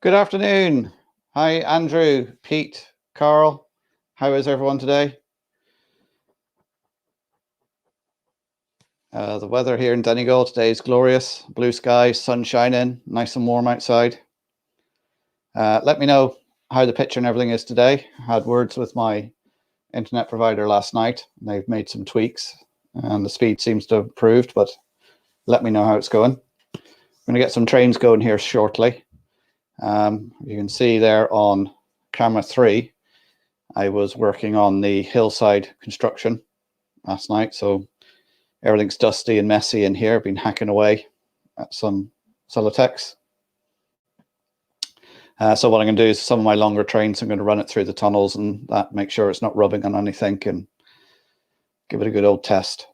Good afternoon. Hi, Andrew, Pete, Carl. How is everyone today? The weather here in Donegal today is glorious. Blue skies, sun shining, nice and warm outside. Let me know how the picture and everything is today. I had words with my internet provider last night. They've made some tweaks and the speed seems to have improved, but let me know how it's going. I'm going to get some trains going here shortly. You can see there on camera 3, I was working on the hillside construction last night, so everything's dusty and messy in here. I've been hacking away at some Celotex. So what I'm going to do is some of my longer trains, I'm going to run it through the tunnels and that make sure it's not rubbing on anything and give it a good old test.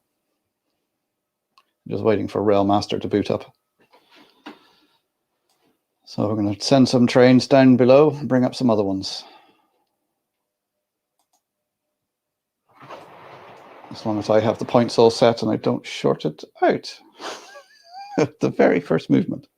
I'm just waiting for Railmaster to boot up. So we're going to send some trains down below and bring up some other ones. As long as I have the points all set and I don't short it out at the very first movement.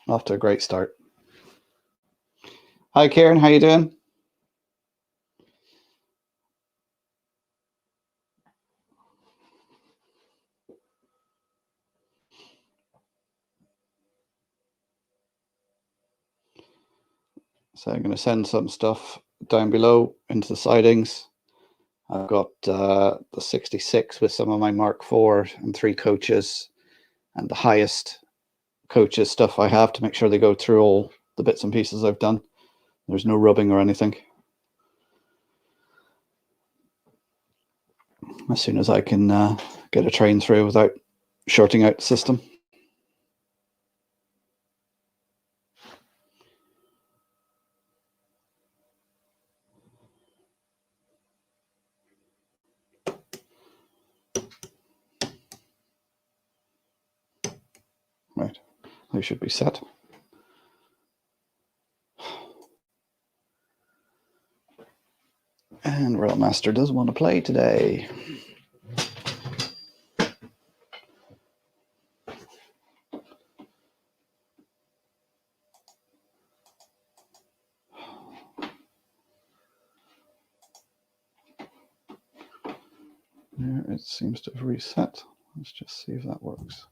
Off to a great start. Hi, Kieran, how you doing? So I'm going to send some stuff down below into the sidings. I've got the 66 with some of my Mark IV and 3 coaches and the highest coaches stuff I have to make sure they go through all the bits and pieces I've done. There's no rubbing or anything. As soon as I can get a train through without shorting out the system. Right, they should be set. And Railmaster does want to play today. There, it seems to have reset. Let's just see if that works.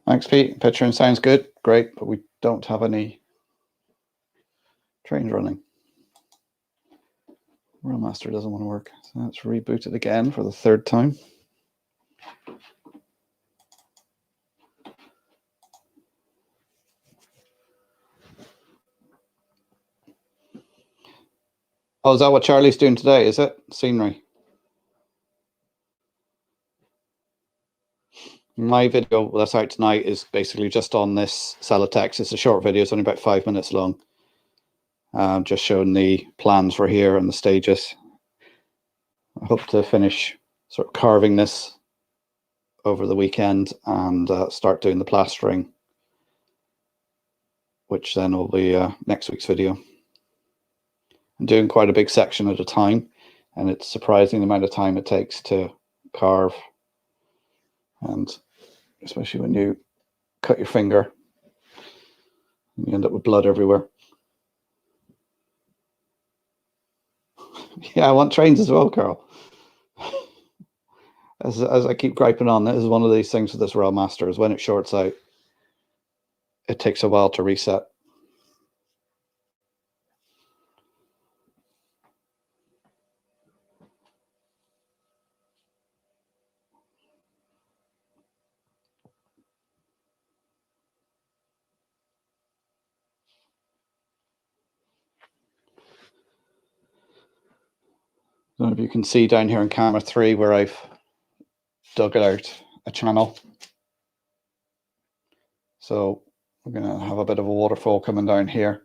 Thanks, Pete. Picture sounds good. Great, but we don't have any trains running. Railmaster doesn't want to work. So let's reboot it again for the 3rd time. Oh, is that what Charlie's doing today? Is it? Scenery. My video that's out tonight is basically just on this Celotex. It's a short video. It's only about 5 minutes long. Just showing the plans for here and the stages. I hope to finish sort of carving this over the weekend and start doing the plastering, which then will be next week's video. I'm doing quite a big section at a time, and it's surprising the amount of time it takes to carve, and especially when you cut your finger, you end up with blood everywhere. Yeah, I want trains as well, Carl. As I keep griping on, this is one of these things with this Railmaster, is when it shorts out, it takes a while to reset. I don't know if you can see down here in camera 3 where I've dug out a channel. So we're going to have a bit of a waterfall coming down here.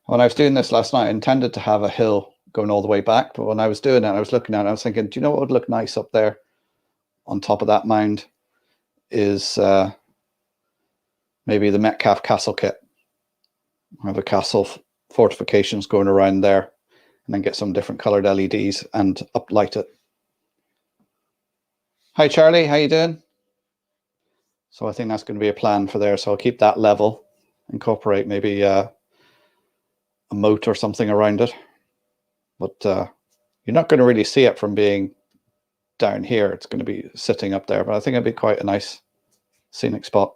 When I was doing this last night, I intended to have a hill going all the way back. But when I was doing it, I was looking at it, I was thinking, do you know what would look nice up there on top of that mound is maybe the Metcalfe Castle kit. I have a castle fortifications going around there, and then get some different colored LEDs and uplight it. Hi, Charlie. How you doing? So I think that's going to be a plan for there. So I'll keep that level, incorporate maybe a moat or something around it. But you're not going to really see it from being down here. It's going to be sitting up there. But I think it'd be quite a nice scenic spot.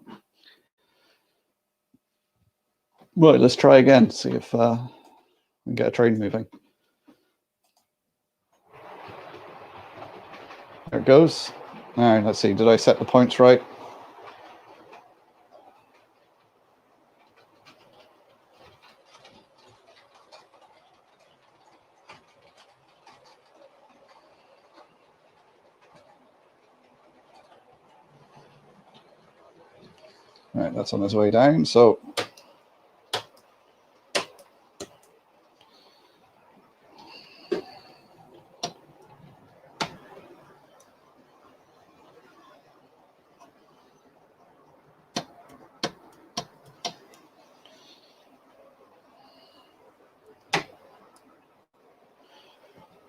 Right, let's try again. See if we can get a train moving. There it goes. All right, let's see. Did I set the points right? All right, that's on his way down. So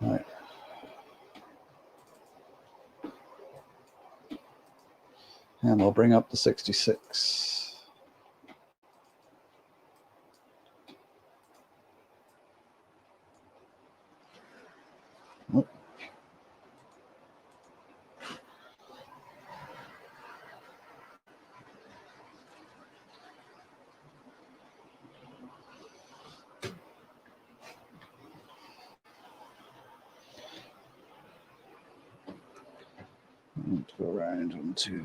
all right. And we'll bring up the 66. Oh. And go around onto.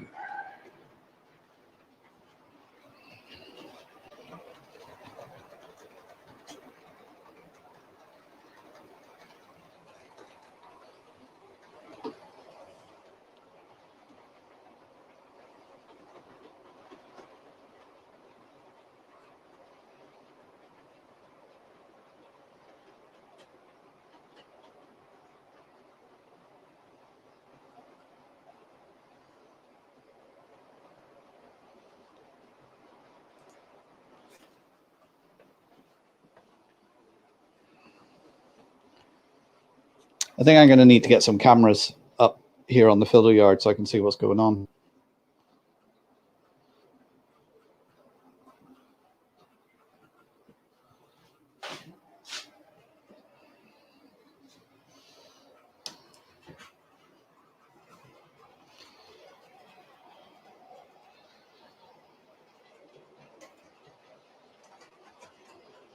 I think I'm going to need to get some cameras up here on the fiddle yard so I can see what's going on.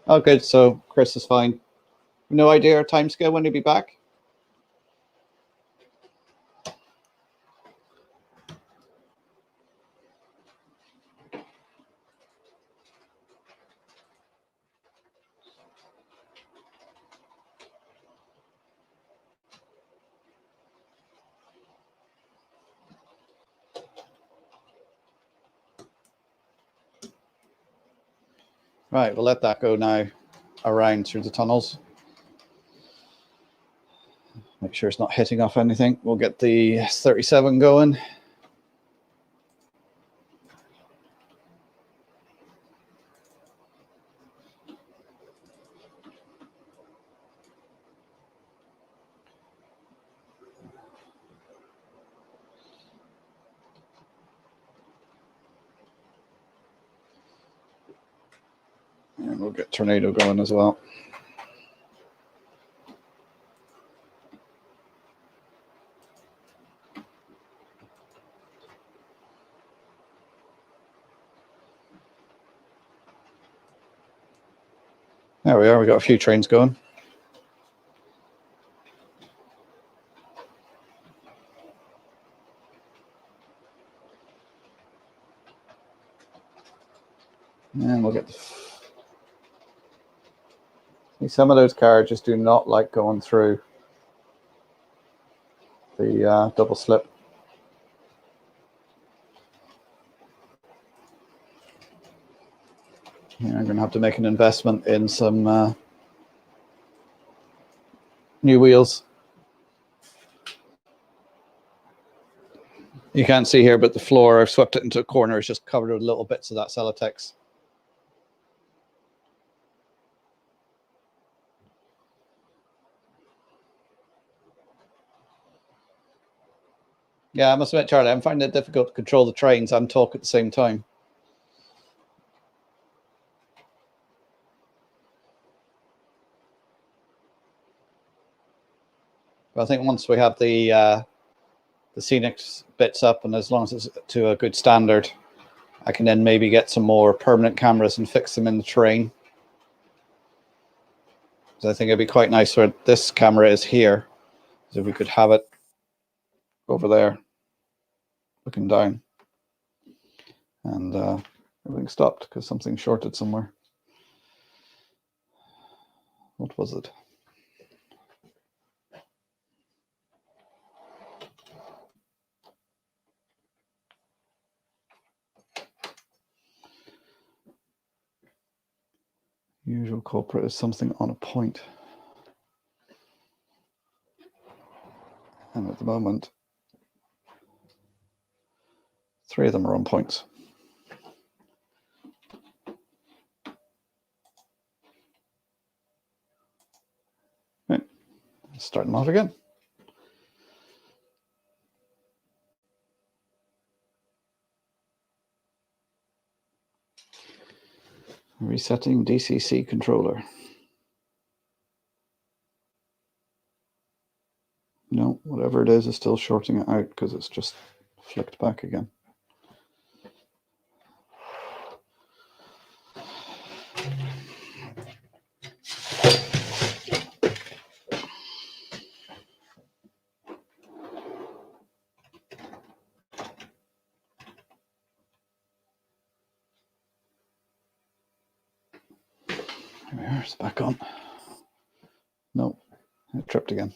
Oh, good. So Chris is fine. No idea timescale when he'll be back? Right, we'll let that go now around through the tunnels. Make sure it's not hitting off anything. We'll get the 37 going. And we'll get tornado going as well. There we are. We've got a few trains going. And we'll get some of those carriages do not like going through the double slip. Yeah, I'm going to have to make an investment in some new wheels. You can't see here, but the floor, I've swept it into a corner, is just covered with little bits of that Celotex. Yeah, I must admit, Charlie, I'm finding it difficult to control the trains and talk at the same time. But I think once we have the scenic bits up, and as long as it's to a good standard, I can then maybe get some more permanent cameras and fix them in the terrain. So I think it'd be quite nice where this camera is here, so if we could have it over there, looking down, and everything stopped because something shorted somewhere. What was it? Usual culprit is something on a point. And at the moment, 3 of them are on points. Right, let's start them off again. Resetting DCC controller. No, whatever it is still shorting it out because it's just flicked back again. There we are, it's back on. No, it tripped again.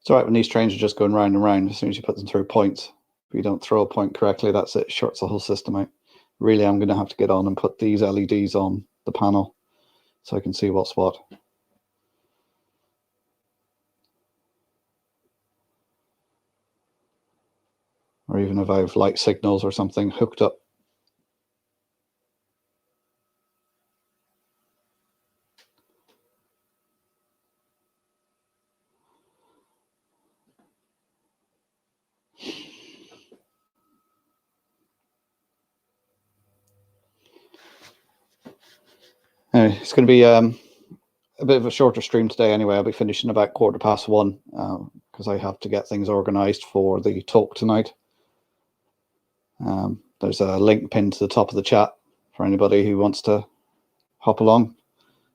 It's all right when these trains are just going round and round. As soon as you put them through points, if you don't throw a point correctly, that's it, shorts the whole system out. Really, I'm going to have to get on and put these LEDs on the panel so I can see what's what. Or even if I have light signals or something hooked up. Anyway, it's going to be a bit of a shorter stream today anyway. I'll be finishing about 1:15 because I have to get things organized for the talk tonight. There's a link pinned to the top of the chat for anybody who wants to hop along.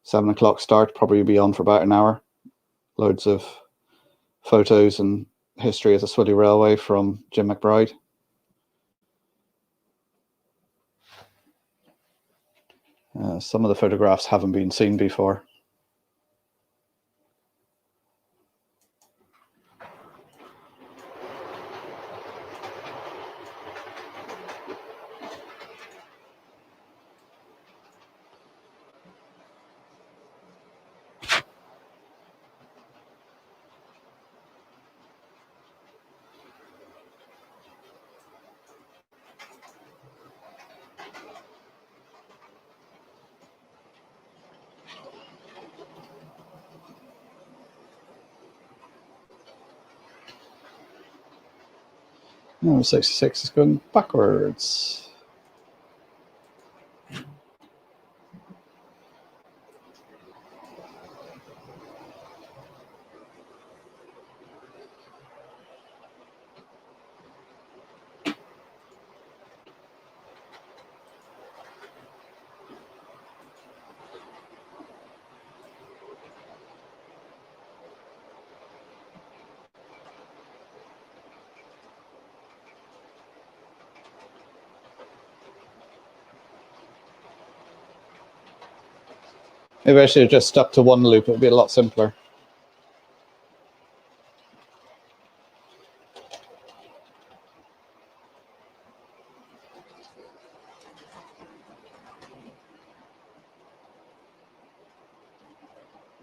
7 o'clock start, probably be on for about an hour. Loads of photos and history of the Swilly Railway from Jim McBride. Some of the photographs haven't been seen before. No, 66 is going backwards. Maybe I should have just stuck to one loop. It would be a lot simpler.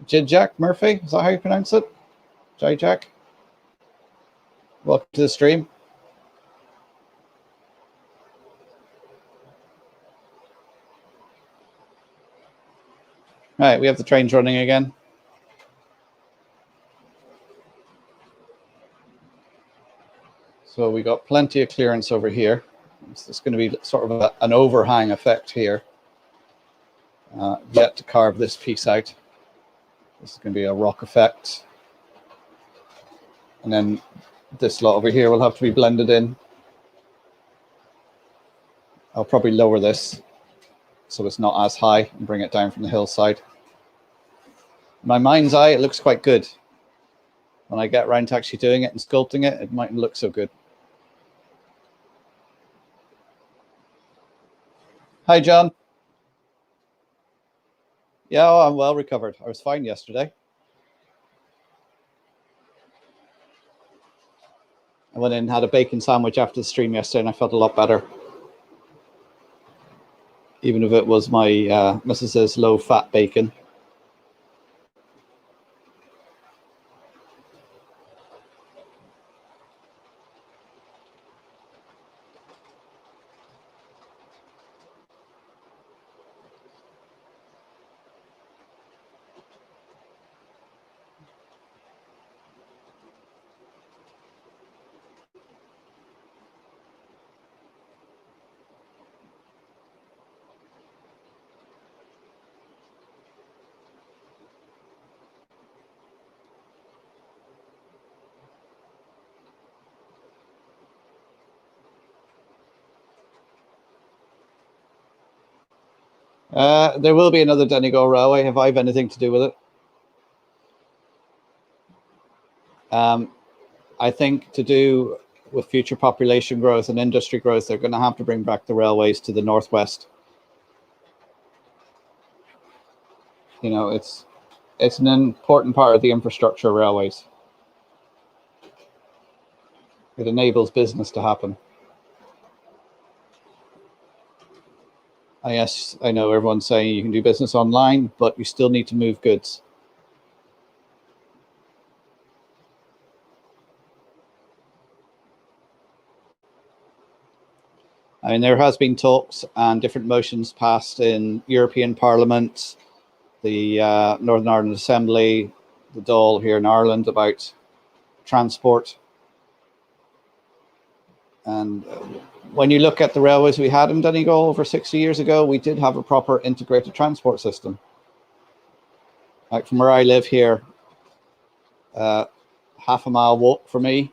Jack Murphy, is that how you pronounce it? Jack? Welcome to the stream. Right, we have the trains running again. So we got plenty of clearance over here. It's going to be sort of an overhang effect here. Yet to carve this piece out. This is going to be a rock effect. And then this lot over here will have to be blended in. I'll probably lower this so it's not as high and bring it down from the hillside. In my mind's eye, it looks quite good. When I get around to actually doing it and sculpting it, it mightn't look so good. Hi, John. Yeah, I'm well recovered. I was fine yesterday. I went in and had a bacon sandwich after the stream yesterday and I felt a lot better. Even if it was my Mrs.'s low-fat bacon. There will be another Donegal Railway if I have anything to do with it. I think to do with future population growth and industry growth, they're going to have to bring back the railways to the northwest. You know, it's an important part of the infrastructure of railways. It enables business to happen. Yes, I know everyone's saying you can do business online, but you still need to move goods. I mean, there has been talks and different motions passed in European Parliament, the Northern Ireland Assembly, the Dáil here in Ireland about transport. And when you look at the railways we had in Donegal over 60 years ago, we did have a proper integrated transport system. Like from where I live here, half a mile walk for me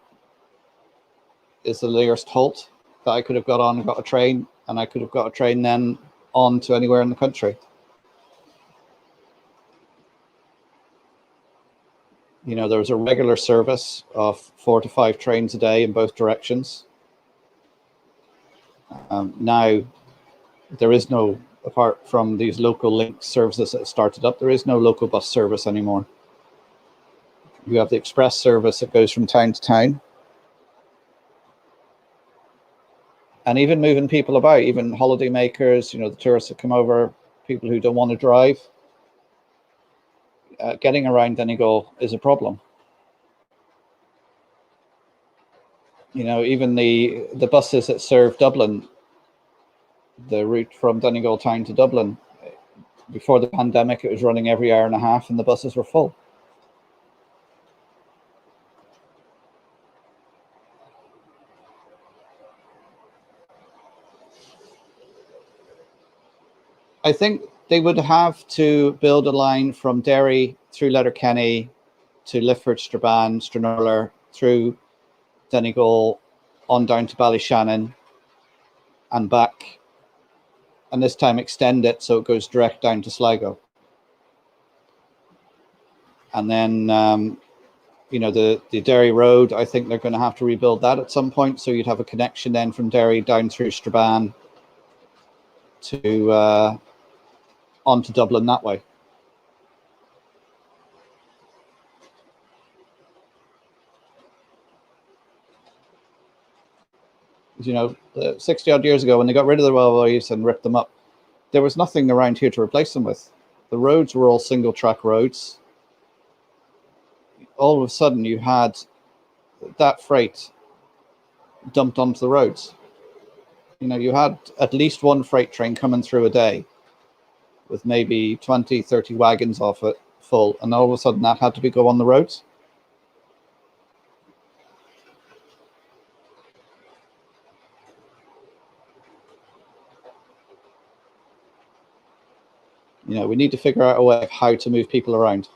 is the nearest halt that I could have got on and got a train, and I could have got a train then on to anywhere in the country. You know, there was a regular service of 4 to 5 trains a day in both directions. Now, there is no, apart from these local link services that started up, there is no local bus service anymore. You have the express service that goes from town to town. And even moving people about, even holiday makers, you know, the tourists that come over, people who don't want to drive, getting around Donegal is a problem. You know, even the buses that serve Dublin, the route from Donegal town to Dublin, before the pandemic, it was running every hour and a half and the buses were full. I think they would have to build a line from Derry through Letterkenny to Lifford, Strabane, Stranraer, through Donegal, on down to Ballyshannon and back, and this time extend it so it goes direct down to Sligo. And then, you know, the Derry Road, I think they're going to have to rebuild that at some point, so you'd have a connection then from Derry down through Strabane to onto Dublin that way. You know, 60 odd years ago when they got rid of the railways and ripped them up, there was nothing around here to replace them with. The roads were all single track roads. All of a sudden you had that freight dumped onto the roads. You know, you had at least one freight train coming through a day with maybe 20, 30 wagons off it full, and all of a sudden that had to go on the roads. You know, we need to figure out a way of how to move people around.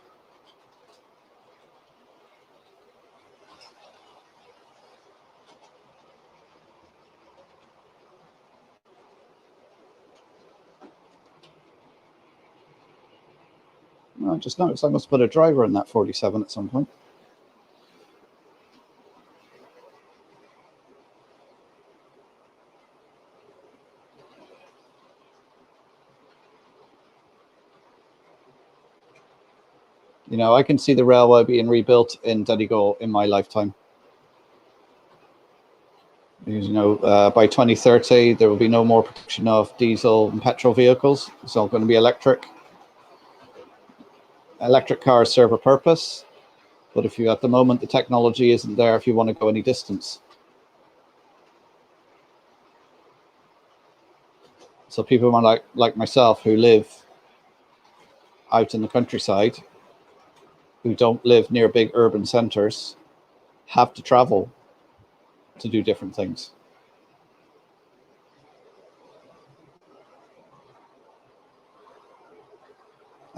I just noticed I must put a driver in that 47 at some point. You know, I can see the railway being rebuilt in Donegal in my lifetime. Because, you know, by 2030, there will be no more production of diesel and petrol vehicles. It's all going to be electric. Electric cars serve a purpose, but if you, at the moment, the technology isn't there if you want to go any distance. So people like myself who live out in the countryside, who don't live near big urban centers, have to travel to do different things.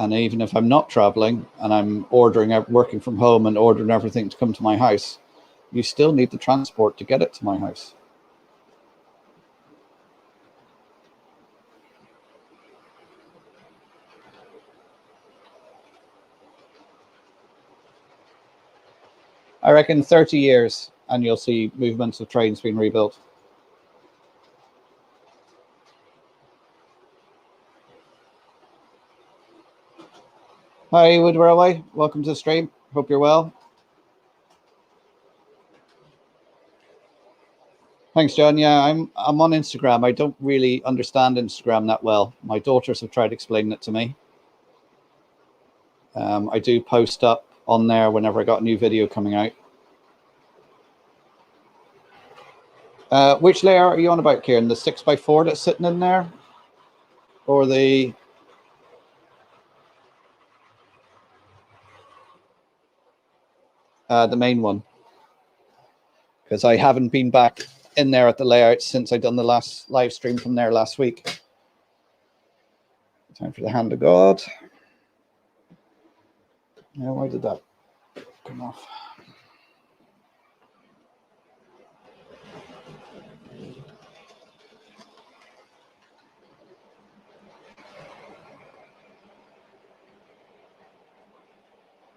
And even if I'm not traveling and I'm working from home and ordering everything to come to my house, you still need the transport to get it to my house. I reckon 30 years and you'll see movements of trains being rebuilt. Hi, Wood Railway. Welcome to the stream. Hope you're well. Thanks, John. Yeah, I'm on Instagram. I don't really understand Instagram that well. My daughters have tried explaining it to me. I do post up on there whenever I got a new video coming out. Which layer are you on about, Kieran? The 6x4 that's sitting in there? Or the main one? Because I haven't been back in there at the layout since I done the last live stream from there last week. Time for the hand of God. Yeah, why did that come off?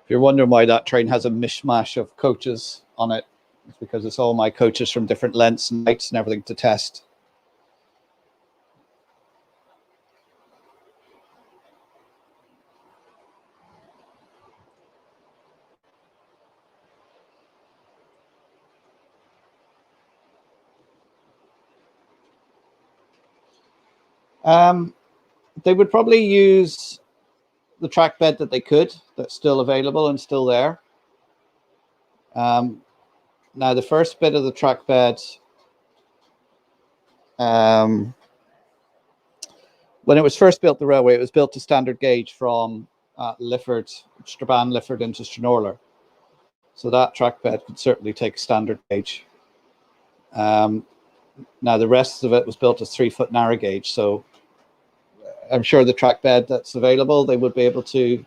If you're wondering why that train has a mishmash of coaches on it, it's because it's all my coaches from different lengths and heights and everything to test. They would probably use the track bed that they could, that's still available and still there. Now, the first bit of the track bed, when it was first built, the railway, it was built to standard gauge from Strabane, Lifford into Stranorlar. So that track bed could certainly take standard gauge. Now, the rest of it was built as 3-foot narrow gauge. So I'm sure the track bed that's available, they would be able to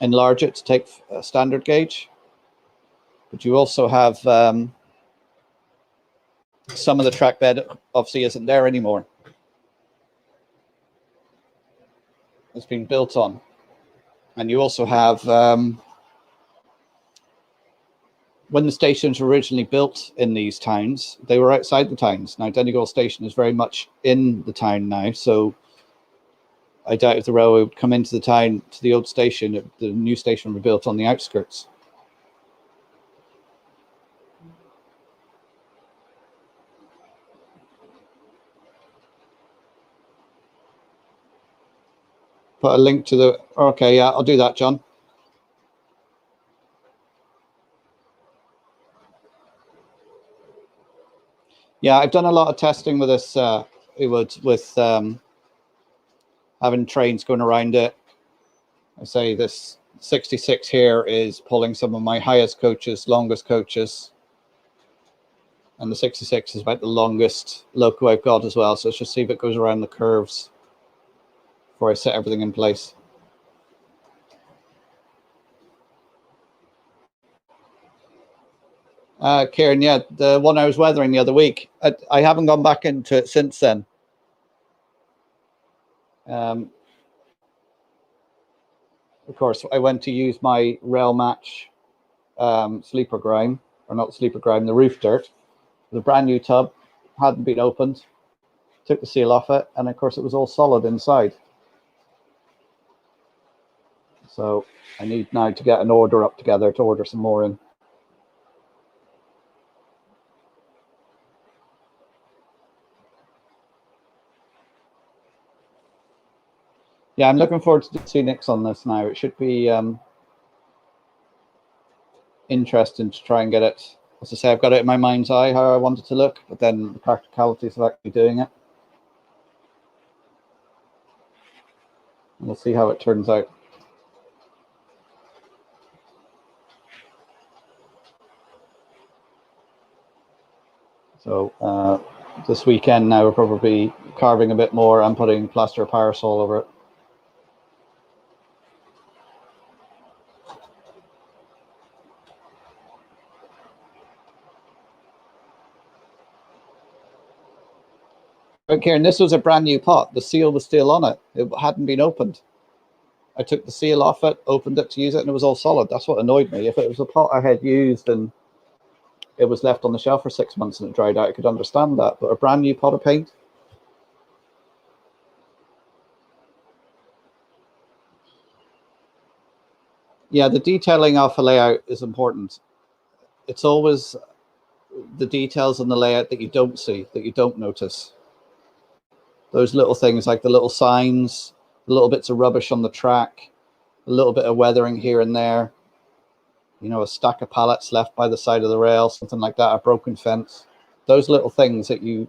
enlarge it to take a standard gauge. But you also have some of the track bed obviously isn't there anymore. It's been built on. And you also have, when the stations were originally built in these towns, they were outside the towns. Now, Donegal Station is very much in the town now, so I doubt if the railway would come into the town to the old station, the new station would be built on the outskirts. put a link to the, okay, yeah, I'll do that, John. Yeah, I've done a lot of testing with this, with having trains going around it. I say this 66 here is pulling some of my highest coaches, longest coaches. And the 66 is about the longest loco I've got as well. So let's just see if it goes around the curves before I set everything in place. Kieran, yeah, the one I was weathering the other week, I haven't gone back into it since then. Of course, I went to use my rail match sleeper grime, or not sleeper grime, the roof dirt. The brand new tub, hadn't been opened, took the seal off it, and of course it was all solid inside. So I need now to get an order up together to order some more in. Yeah, I'm looking forward to see Nick's on this now. It should be interesting to try and get it. As I say, I've got it in my mind's eye how I want it to look, but then the practicalities of actually doing it. And we'll see how it turns out. So this weekend now we're probably carving a bit more and putting plaster of Paris all over it. But Kieran, this was a brand new pot. The seal was still on it. It hadn't been opened. I took the seal off it, opened it to use it, and it was all solid. That's what annoyed me. If it was a pot I had used and it was left on the shelf for 6 months and it dried out, I could understand that. But a brand new pot of paint? Yeah, the detailing of a layout is important. It's always the details on the layout that you don't see, that you don't notice. Those little things like the little signs, the little bits of rubbish on the track, a little bit of weathering here and there, you know, a stack of pallets left by the side of the rail, something like that, a broken fence. Those little things that you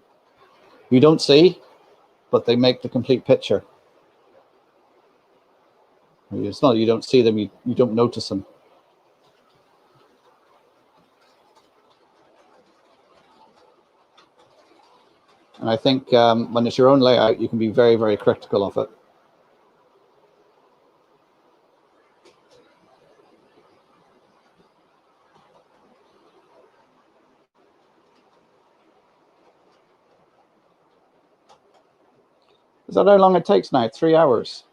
don't see, but they make the complete picture. It's not that you don't see them, you don't notice them. And I think when it's your own layout, you can be very, very critical of it. Is that how long it takes now? 3 hours.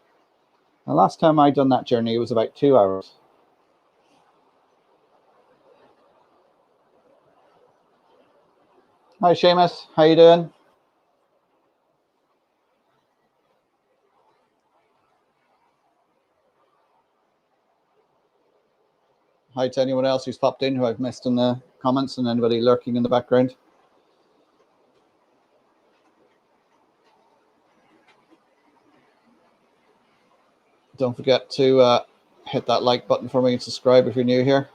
The last time I done that journey, it was about 2 hours. Hi, Seamus. How you doing? Hi to anyone else who's popped in who I've missed in the comments and anybody lurking in the background. Don't forget to hit that like button for me and subscribe if you're new here.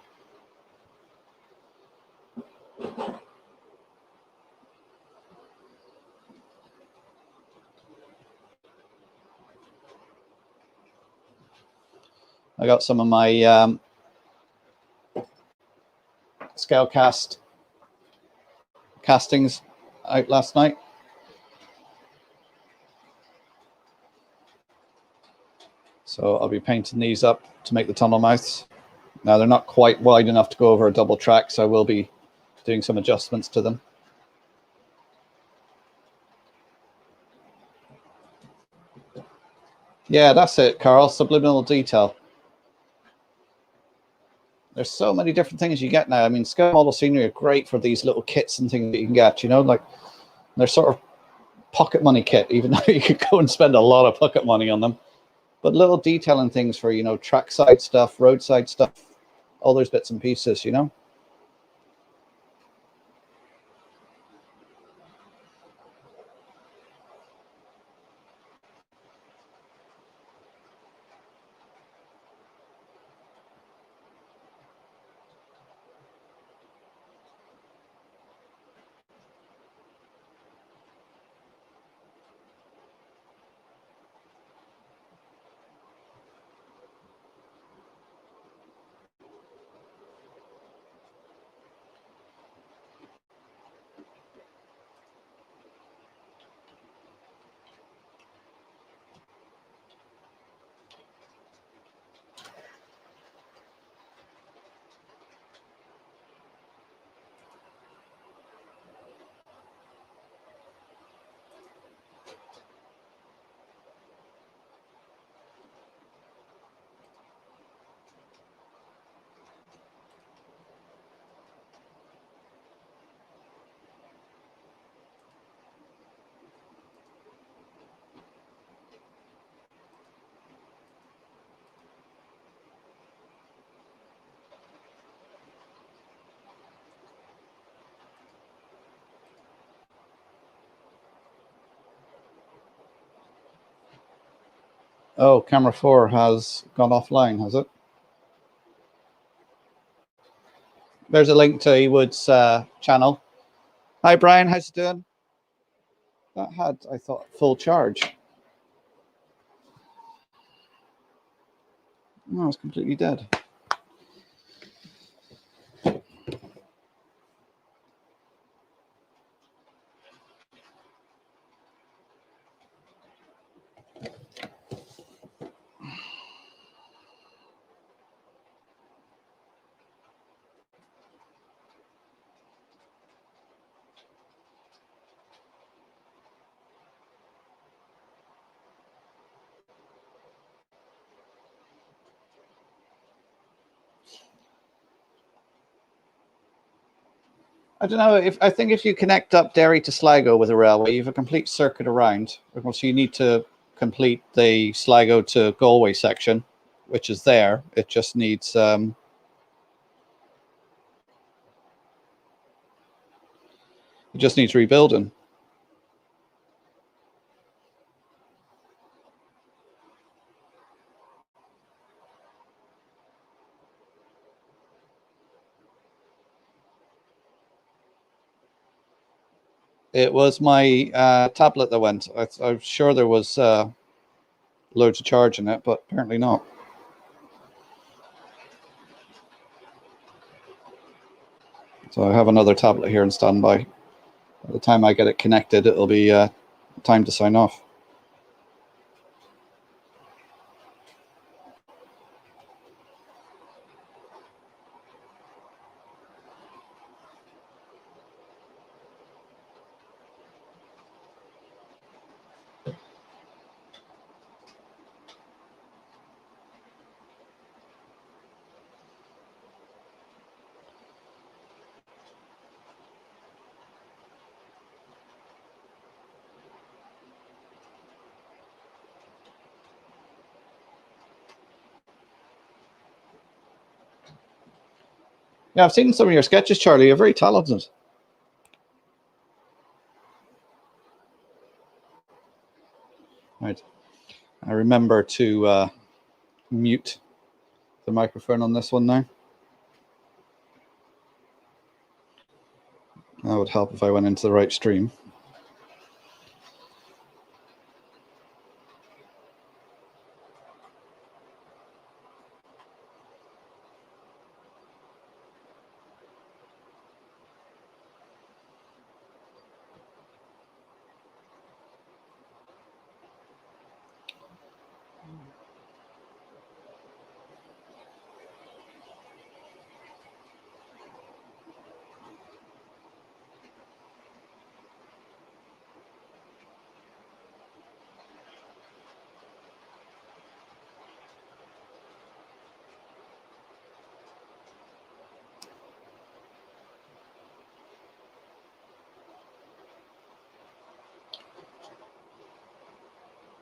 I got some of my scale castings out last night. So I'll be painting these up to make the tunnel mouths. Now they're not quite wide enough to go over a double track, so I will be doing some adjustments to them. Yeah, that's it, Carl. Subliminal detail. There's so many different things you get now. I mean, scale model scenery are great for these little kits and things that you can get, you know, like they're sort of pocket money kit, even though you could go and spend a lot of pocket money on them. But little detailing things for, you know, trackside stuff, roadside stuff, all those bits and pieces, you know. Oh, camera 4 has gone offline, has it? There's a link to Ewood's channel. Hi, Brian. How's it doing? That had, I thought, full charge. No, it's completely dead. I don't know. I think if you connect up Derry to Sligo with a railway, you have a complete circuit around. Of course, you need to complete the Sligo to Galway section, which is there. It just needs rebuilding. It was my tablet that went. I'm sure there was loads of charge in it, but apparently not. So I have another tablet here in standby. By the time I get it connected, it'll be time to sign off. Yeah, I've seen some of your sketches, Charlie. You're very talented. Right. I remember to mute the microphone on this one now. That would help if I went into the right stream.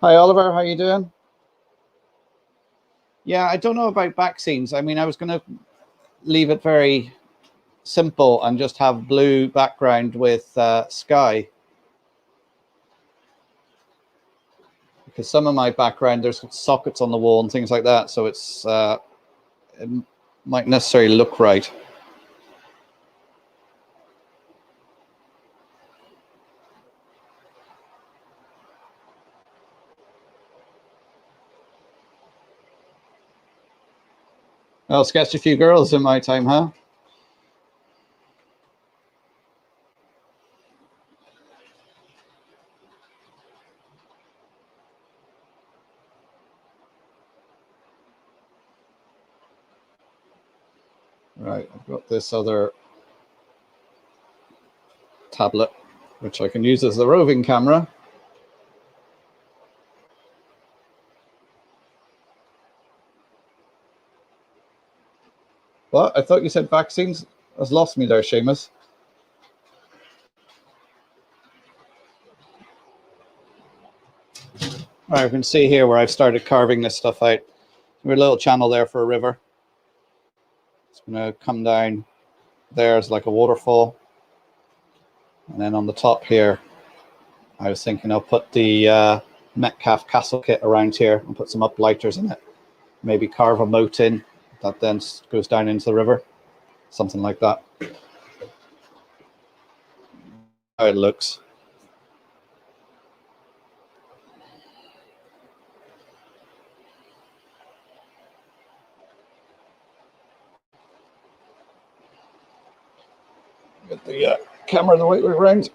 Hi, Oliver. How you doing? Yeah, I don't know about back scenes. I mean, I was going to leave it very simple and just have blue background with sky. Because some of my background, there's sockets on the wall and things like that. So it's it might necessarily look right. I'll sketch a few girls in my time, huh? Right, I've got this other tablet, which I can use as the roving camera. What? I thought you said vaccines. Has lost me there, Seamus. All right, you can see here where I've started carving this stuff out. We're a little channel there for a river. It's going to come down there as like a waterfall. And then on the top here, I was thinking I'll put the Metcalf castle kit around here and put some uplighters in it. Maybe carve a moat in that then goes down into the river. Something like that. How it looks. Get the camera the right way around.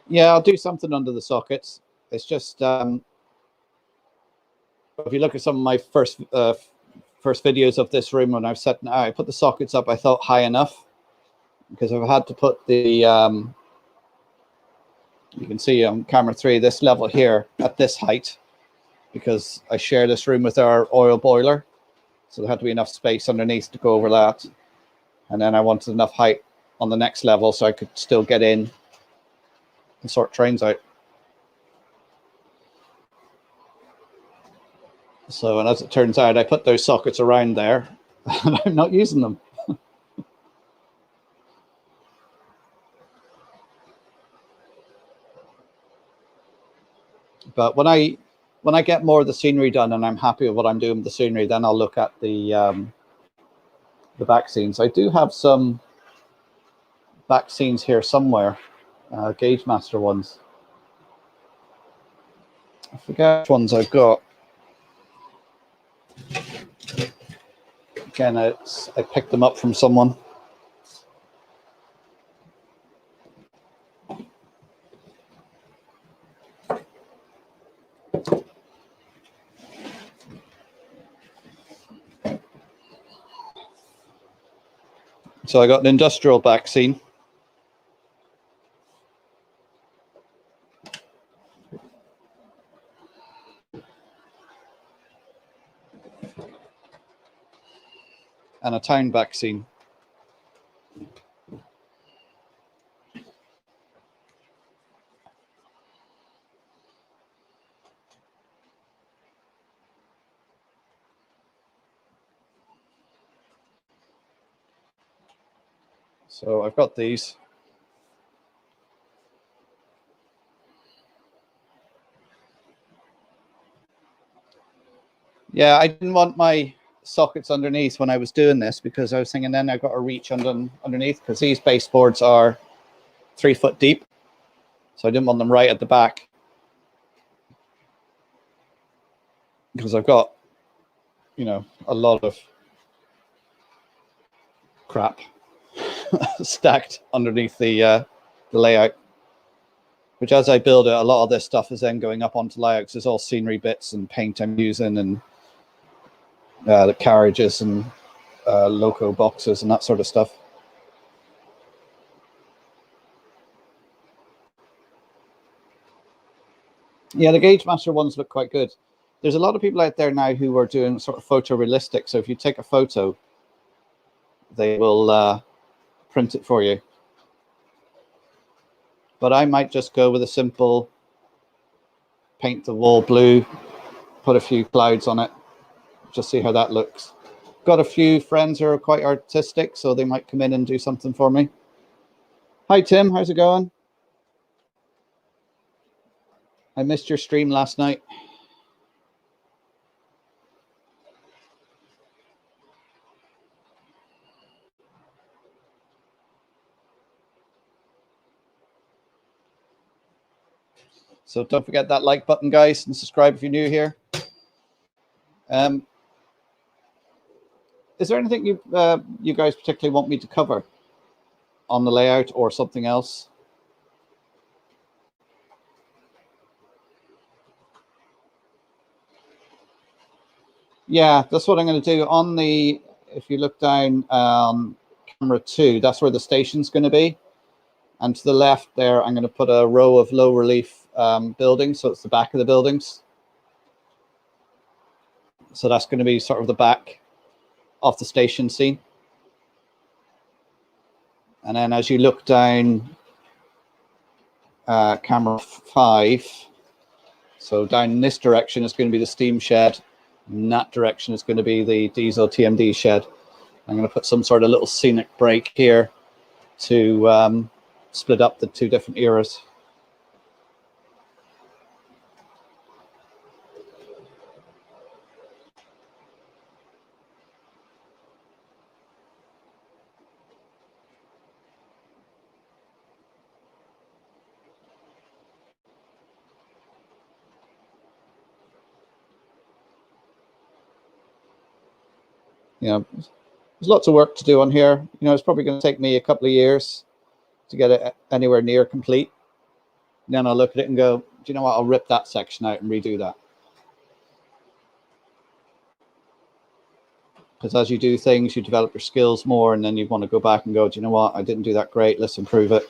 Yeah, I'll do something under the sockets. It's just if you look at some of my first videos of this room when I've set out, I put the sockets up, I thought high enough, because I've had to put the you can see on camera 3 this level here at this height, because I share this room with our oil boiler, so there had to be enough space underneath to go over that. And then I wanted enough height on the next level so I could still get in and sort trains out. So, and as it turns out, I put those sockets around there and I'm not using them. But when I get more of the scenery done and I'm happy with what I'm doing with the scenery, then I'll look at the back scenes. I do have some back scenes here somewhere, Gauge Master ones. I forget which ones I've got. Again, I picked them up from someone. So I got an industrial back scene. And a town back scene. So I've got these. Yeah, I didn't want my sockets underneath when I was doing this, because I was thinking then I've got to reach underneath, because these baseboards are 3 foot deep. So I didn't want them right at the back, because I've got, you know, a lot of crap stacked underneath the layout, which as I build it, a lot of this stuff is then going up onto layouts. There's all scenery bits and paint I'm using, and the carriages and loco boxes and that sort of stuff. Yeah, the Gauge Master ones look quite good. There's a lot of people out there now who are doing sort of photorealistic. So if you take a photo, they will print it for you. But I might just go with a simple paint the wall blue, put a few clouds on it, just see how that looks. Got a few friends who are quite artistic, so they might come in and do something for me. Hi, Tim. How's it going? I missed your stream last night. So don't forget that like button, guys, and subscribe if you're new here. Is there anything you guys particularly want me to cover on the layout or something else? Yeah, that's what I'm going to do. On the, if you look down camera 2, that's where the station's going to be. And to the left there, I'm going to put a row of low relief buildings. So it's the back of the buildings. So that's going to be sort of the back of the station scene. And then as you look down camera 5, so down in this direction is going to be the steam shed. In that direction is going to be the diesel TMD shed. I'm going to put some sort of little scenic break here to split up the two different eras. You know, there's lots of work to do on here. You know, it's probably going to take me a couple of years to get it anywhere near complete. And then I'll look at it and go, do you know what? I'll rip that section out and redo that. Because as you do things, you develop your skills more, and then you want to go back and go, do you know what? I didn't do that great. Let's improve it.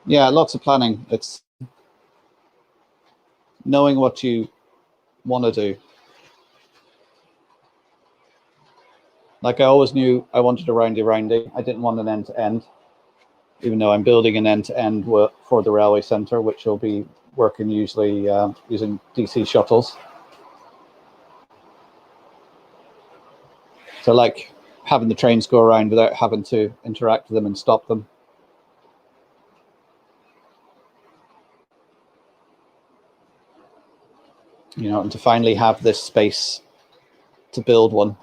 Yeah, lots of planning. It's knowing what you want to do. Like I always knew I wanted a roundy. I didn't want an end-to-end, even though I'm building an end-to-end for the railway centre, which will be working usually using DC shuttles. So like having the trains go around without having to interact with them and stop them. You know, and to finally have this space to build one.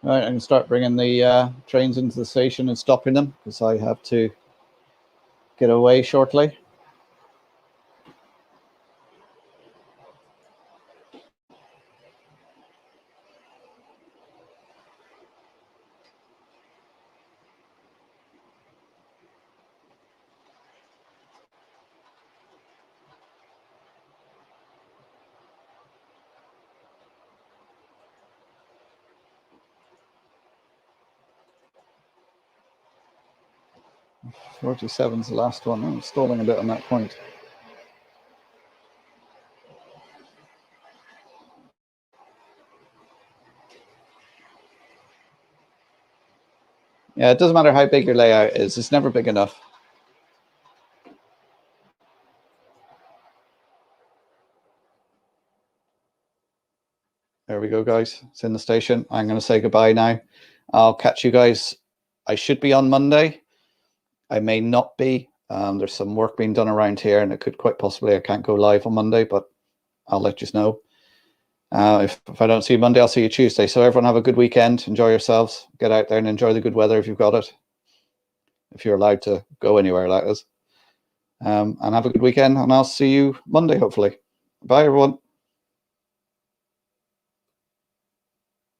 Right, I can start bringing the trains into the station and stopping them because I have to get away shortly. '47's the last one. I'm stalling a bit on that point. Yeah, it doesn't matter how big your layout is. It's never big enough. There we go, guys. It's in the station. I'm going to say goodbye now. I'll catch you guys. I should be on Monday. I may not be. There's some work being done around here, and it could quite possibly I can't go live on Monday, but I'll let you know. If I don't see you Monday, I'll see you Tuesday. So everyone have a good weekend. Enjoy yourselves. Get out there and enjoy the good weather if you've got it. If you're allowed to go anywhere, that is. And have a good weekend, and I'll see you Monday, hopefully. Bye, everyone.